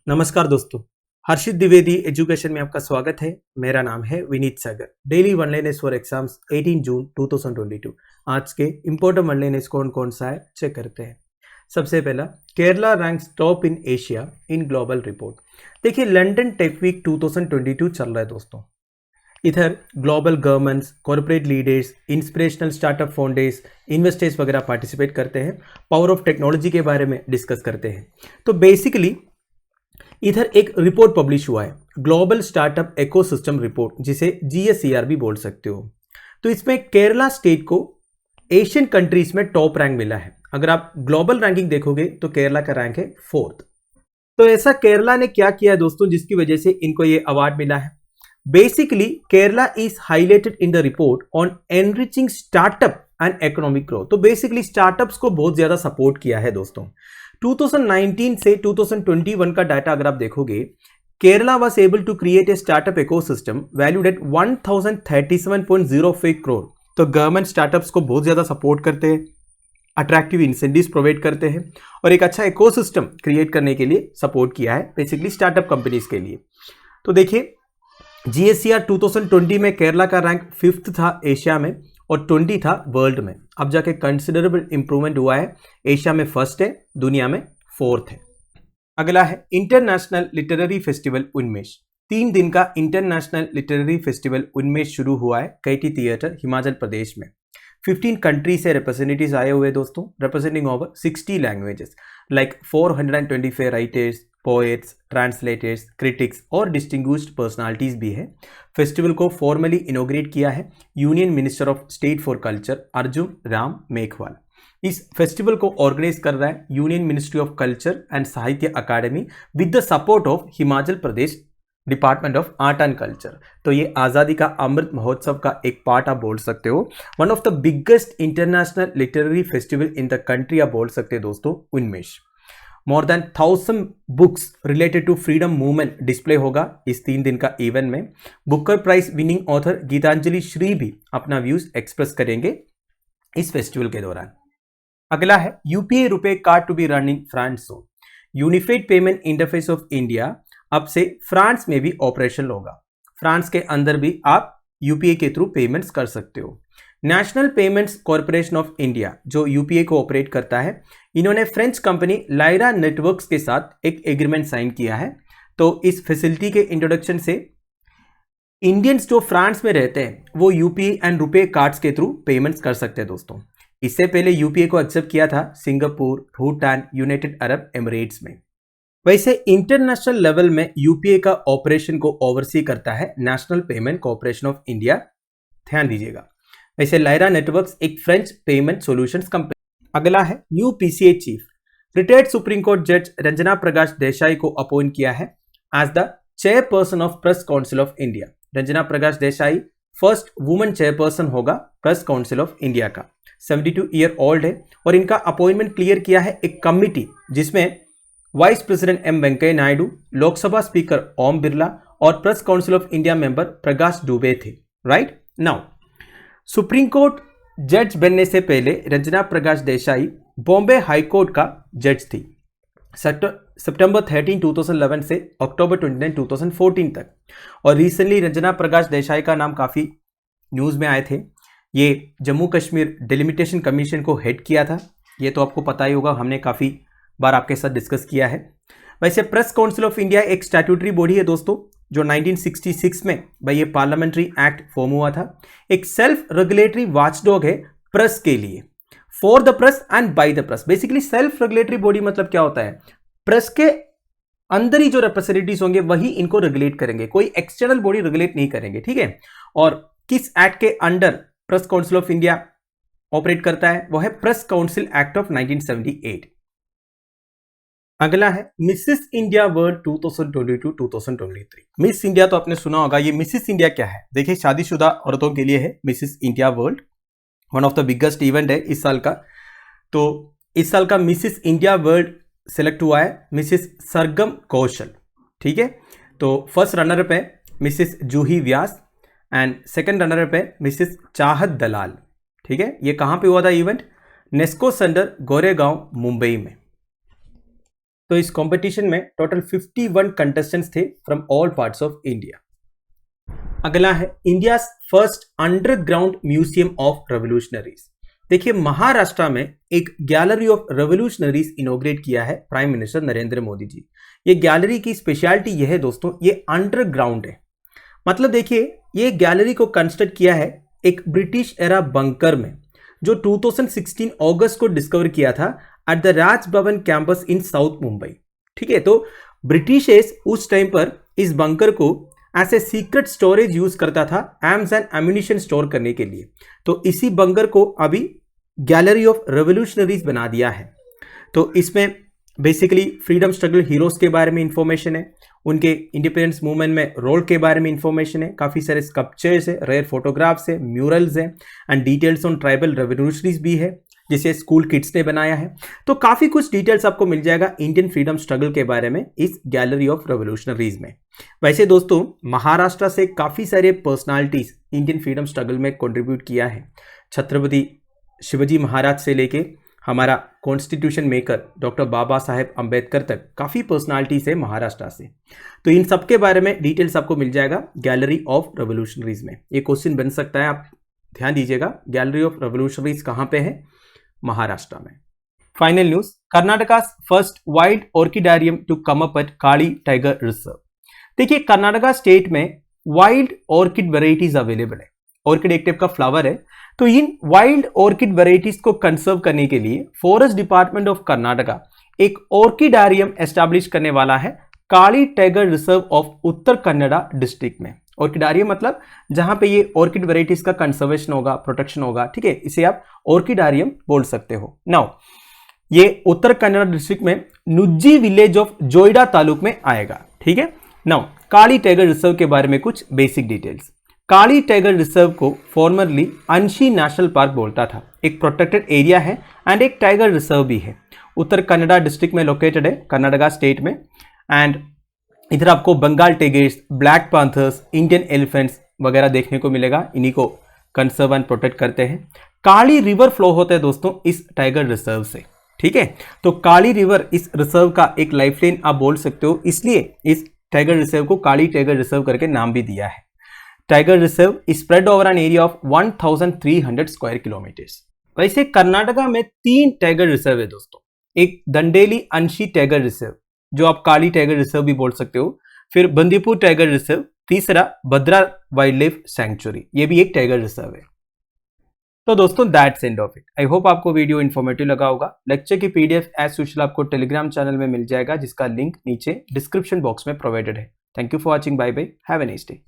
नमस्कार दोस्तों। हर्षित द्विवेदी एजुकेशन में आपका स्वागत है। मेरा नाम है Vineet Sagar. Daily one liners for exams 18 June 2022। आज के इंपॉर्टेंट वन लाइनर्स कौन कौन सा है चेक करते हैं। सबसे पहला, Kerala ranks top in Asia in global report. देखिए, लंदन टेक वीक 2022 चल रहा है दोस्तों। इधर global governments, corporate leaders, inspirational startup founders, investors वगैरह पार्टिसिपेट करते हैं। पावर ऑफ टेक्नोलॉजी के बारे में डिस्कस करते हैं। तो बेसिकली इधर एक रिपोर्ट पब्लिश हुआ है, ग्लोबल स्टार्टअप इकोसिस्टम रिपोर्ट, जिसे GSCR भी बोल सकते हो। तो इसमें केरला स्टेट को एशियन कंट्रीज में टॉप रैंक मिला है। अगर आप ग्लोबल रैंकिंग देखोगे तो केरला का रैंक है 4th। तो ऐसा केरला ने क्या किया है दोस्तों जिसकी वजह से इनको ये अवार्ड मिला है? Basically Kerala is highlighted in the report on enriching startup and economic growth. तो बेसिकली स्टार्टअप्स को बहुत ज्यादा सपोर्ट किया है दोस्तों। 2019 से 2021 का डाटा अगर आप देखोगे, Kerala was able to create a startup ecosystem valued at 1037.05 crore. तो गवर्नमेंट स्टार्टअप्स को बहुत ज्यादा सपोर्ट करते हैं, अट्रैक्टिव इंसेंटिव्स प्रोवाइड करते हैं और एक अच्छा इकोसिस्टम क्रिएट करने के लिए सपोर्ट किया है बेसिकली स्टार्टअप कंपनीज के लिए। तो देखिए, GSCR 2020 में केरला का रैंक 5th था एशिया में और 20 था वर्ल्ड में। अब जाके कंसिडरेबल इंप्रूवमेंट हुआ है। एशिया में 1st है, दुनिया में 4th है। अगला है इंटरनेशनल लिटरेरी फेस्टिवल उन्मेष। 3 दिन का इंटरनेशनल लिटरेरी फेस्टिवल उन्मेष शुरू हुआ है कैटी थिएटर, हिमाचल प्रदेश में। 15 कंट्री से रिप्रेजेंटेटिव्स आए हुए दोस्तों, representing over 60 languages like 425 writers, poets, translators, critics और डिस्टिंग्विश्ड पर्सनालिटीज भी है। फेस्टिवल को फॉर्मली इनॉग्रेट किया है union minister of state for culture Arjun Ram Meghwal. इस फेस्टिवल को ऑर्गेनाइज कर रहा है union ministry of culture and Sahitya Akademi with the support of Himachal Pradesh department of art and culture. तो ये आज़ादी का अमृत महोत्सव का एक पार्ट आप बोल सकते हो। One of the biggest international literary festival in the country आप बोल सकते हो दोस्तों Unmesh. More than 1000 books related to freedom movement display होगा इस 3 दिन का इवेंट में। Booker prize winning author Geetanjali Shree भी अपना व्यूज एक्सप्रेस करेंगे इस फेस्टिवल के दौरान। अगला है UPI RuPay card to be run in France. Unified payment interface of India अब से फ्रांस में भी ऑपरेशनल होगा। फ्रांस के अंदर भी आप UPI के थ्रू पेमेंट्स कर सकते हो। National payments corporation of India जो UPI को ऑपरेट करता है, इन्होंने फ्रेंच कंपनी लायरा नेटवर्क्स के साथ एक एग्रीमेंट साइन किया है। तो इस फैसिलिटी के इंट्रोडक्शन से इंडियंस जो फ्रांस में रहते हैं वो UPI एंड रुपए कार्ड्स के थ्रू पेमेंट्स कर सकते हैं दोस्तों। इससे पहले UPI को एक्सेप्ट किया था Singapore, Bhutan, United Arab Emirates में। वैसे इंटरनेशनल लेवल में UPI का ऑपरेशन को ओवरसी करता है national payment corporation of India, ध्यान दीजिएगा। वैसे लायरा नेटवर्क्स एक फ्रेंच पेमेंट सॉल्यूशंस कंपनी। अगला है new PCA chief. Retired supreme court जज रंजना प्रकाश देसाई को अपॉइंट किया है as the chairperson of press council of India. Ranjana Prakash Desai first women chairperson होगा प्रेस काउंसिल ऑफ इंडिया का। 72 ईयर ओल्ड है और इनका अपॉइंटमेंट क्लियर किया है एक कमिटी जिसमें vice president M Venkaiah Naidu, Lok Sabha speaker Om Birla और press council of India member Prakash Dubey थे। राइट नाउ, सुप्रीम कोर्ट जज बनने से पहले रंजना प्रकाश देसाई बॉम्बे हाई कोर्ट का जज थी सितंबर 13, 2011 से अक्टूबर 29, 2014 तक। और रिसेंटली रंजना प्रकाश देसाई का नाम काफ़ी न्यूज़ में आए थे। ये जम्मू कश्मीर डिलिमिटेशन कमीशन को हेड किया था, ये तो आपको पता ही होगा, हमने काफ़ी बार आपके साथ डिस्कस किया है। वैसे प्रेस काउंसिल ऑफ इंडिया एक स्टैट्यूटरी बॉडी है दोस्तों जो 1966 में भाई ये पार्लियामेंट्री एक्ट फॉर्म हुआ था। एक सेल्फ रेगुलेटरी वॉचडॉग है प्रेस के लिए, for the press and by the press. Basically self regulatory body मतलब क्या होता है, प्रेस के अंदर ही जो रिप्रेजेंटेटिव्स होंगे वही इनको रेगुलेट करेंगे, कोई एक्सटर्नल बॉडी रेगुलेट नहीं करेंगे, ठीक है। और किस एक्ट के under press council of India operate करता है, वो है प्रेस काउंसिल एक्ट ऑफ 1978। अगला है Mrs India world 2022-2023। Miss India तो आपने सुना होगा, ये मिसेस इंडिया क्या है? देखिए, शादीशुदा औरतों के लिए है Mrs India world, one of the biggest event है इस साल का। तो इस साल का मिसेस इंडिया वर्ल्ड सेलेक्ट हुआ है मिसेस सरगम कौशल, ठीक है। तो फर्स्ट रनर अप है Mrs Juhi Vyas and second runner up है मिसेस चाहत दलाल, ठीक है। ये कहाँ पे हुआ था इवेंट? नेस्को सेंटर गोरेगांव मुंबई में। तो इस कंपटीशन में टोटल 51 कंटेस्टेंट्स थे from all parts of India. अगला है India first underground museum of revolutionaries. देखिए महाराष्ट्र में एक गैलरी ऑफ रेवोल्यूशनरीज इनॉग्रेट किया है प्राइम मिनिस्टर नरेंद्र मोदी जी। ये गैलरी की स्पेशलिटी यह है दोस्तों, ये अंडरग्राउंड है। मतलब देखिए ये गैलरी को कंस्ट्रक्ट किया है एक ब्रिटिश एरा बंकर में, जो 2016 अगस्त को डिस्कवर किया था at the Raj Bhavan campus in south Mumbai. ठीक है, तो ब्रिटिशर्स उस टाइम पर इस बंकर को as a secret storage use करता था आर्म्स एंड एम्यूनिशन स्टोर करने के लिए। तो इसी बंकर को अभी गैलरी ऑफ रेवोल्यूशनरीज बना दिया है। तो इसमें बेसिकली फ्रीडम स्ट्रगल हीरोज के बारे में इंफॉर्मेशन है, उनके इंडिपेंडेंस मूवमेंट में रोल के बारे में इंफॉर्मेशन है, काफ़ी सारे स्कल्पचर्स है, रेयर फोटोग्राफ्स है, म्यूरल्स है and details on tribal revolutionaries भी है जिसे स्कूल किड्स ने बनाया है। तो काफ़ी कुछ डिटेल्स आपको मिल जाएगा इंडियन फ्रीडम स्ट्रगल के बारे में इस गैलरी ऑफ रेवोल्यूशनरीज में। वैसे दोस्तों महाराष्ट्र से काफ़ी सारे पर्सनालिटीज इंडियन फ्रीडम स्ट्रगल में कंट्रीब्यूट किया है। छत्रपति शिवाजी महाराज से लेके हमारा constitution maker doctor Baba Saheb Ambedkar तक काफ़ी पर्सनालिटीज है महाराष्ट्र से। तो इन सब के बारे में डिटेल्स आपको मिल जाएगा गैलरी ऑफ रेवोल्यूशनरीज में। ये क्वेश्चन बन सकता है, आप ध्यान दीजिएगा। गैलरी ऑफ रेवोल्यूशनरीज कहाँ पे है? महाराष्ट्र में। Final news, Karnataka first wild orchidarium to come up at Kali tiger reserve. देखिए कर्नाटका स्टेट में वाइल्ड ऑर्किड वेराइटीज अवेलेबल है। ऑर्किड एक टाइप का फ्लावर है। तो इन वाइल्ड ऑर्किड वेराइटीज को कंजर्व करने के लिए फॉरेस्ट डिपार्टमेंट ऑफ कर्नाटका एक ऑर्किडारियम एस्टैब्लिश करने वाला है Kali tiger reserve of Uttara Kannada district में। ऑर्किडारियम मतलब जहां पे ये ऑर्किड वेराइटीज का कंजर्वेशन होगा, प्रोटेक्शन होगा। ठीक है, इसे आप ऑर्किडारियम बोल सकते हो। नाउ ये उत्तर कन्नड़ा डिस्ट्रिक्ट में नुज्जी विलेज ऑफ जोइडा तालुक में आएगा। ठीक है, नाउ काली टाइगर रिजर्व के बारे में कुछ basic details. Kali tiger reserve को फॉर्मरली अंशी नेशनल पार्क बोलता था। एक प्रोटेक्टेड एरिया है एंड एक टाइगर रिजर्व भी है। उत्तर कन्नड़ा डिस्ट्रिक्ट में लोकेटेड है कर्नाटका स्टेट में। एंड इधर आपको Bengal tigers, black panthers, Indian elephants वगैरह देखने को मिलेगा। इन्हीं को कंजर्व एंड प्रोटेक्ट करते हैं। काली रिवर फ्लो होता है दोस्तों इस टाइगर रिजर्व से। ठीक है, तो काली रिवर इस रिजर्व का एक लाइफलाइन आप बोल सकते हो, इसलिए इस टाइगर रिजर्व को काली टाइगर रिजर्व करके नाम भी दिया है। Tiger reserve is spread over an area of 1300 square kilometres. वैसे कर्नाटका में 3 टाइगर रिजर्व है दोस्तों। एक दंडेली अंशी टाइगर रिजर्व जो आप काली टाइगर रिजर्व भी बोल सकते हो, फिर बंदीपुर टाइगर रिजर्व, तीसरा भद्रा वाइल्ड लाइफ सैंक्चुरी, ये भी एक टाइगर रिजर्व है। तो दोस्तों that's end of it. I hope आपको वीडियो इन्फॉर्मेटिव लगा होगा। लेक्चर की पीडीएफ एज यूजुअल आपको टेलीग्राम चैनल में मिल जाएगा, जिसका लिंक नीचे डिस्क्रिप्शन बॉक्स में प्रोवाइडेड है। Thank you for watching. Bye bye, have a nice day.